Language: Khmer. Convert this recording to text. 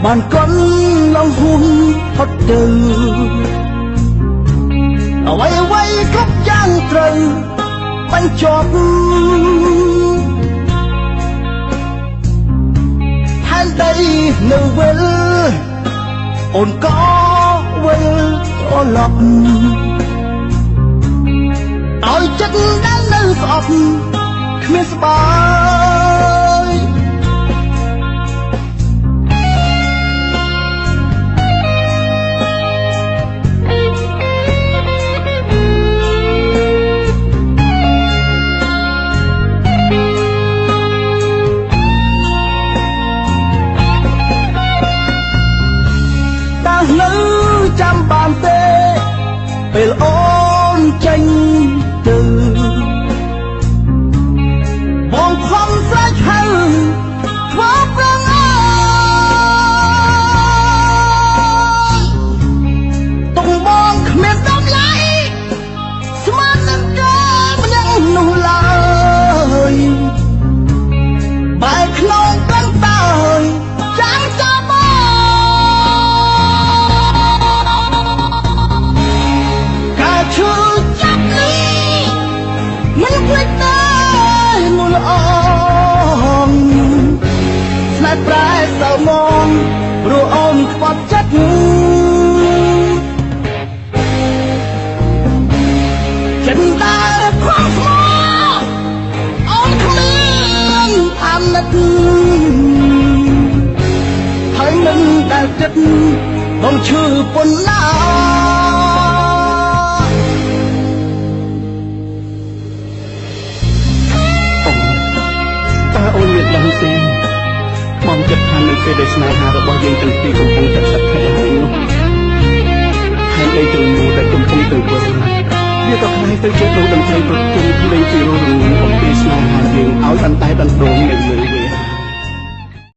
បានកន់ឡងហួងផុតទៅអ្វីអ្វីគ្រប់យ៉ាងត្រូវបញ្ចប់ផែនដីនៅវិលអូនក៏វិលត្រឡប់ឲ្យចិត្តដែលនៅស្អប់គ្មានស្បាយនៅចាំបានទេពេលអូនចេញទៅបងខំស្រែកហៅធ្វើប្រងអើយទុំបងគ្មានដំឡៃស្មើនឹងកើម្នាក់នោះឡើយបែរក្នុងកន្តើយចាំចាំឈឺចាប់នេះមិនភ្លេចទេមុនអងស្នេហ៍ប្រែសៅមងព្រោះអូនខ្វត់ចិត្តចិត្តដែលខំស្មោអូនគ្មានអាណិតហើយមិនដែលចិត្តបងឈឺប៉ុណ្ណាអូនមានដឹងទេបងគិតថានៅពេលដែលស្នេហារបស់យើងទាំងពីរកំពុងតែស្ថិតក្នុងហើយនោះហើយអីទាំងមូលដែលកំពុងទៅវិលវាក៏ខ្លាយទៅជាដូរតន្ត្រីប្រជុំភ្លេងជារងអំពីស្នេហាយើងឲ្យអន្តែដណ្ដងនៅលើ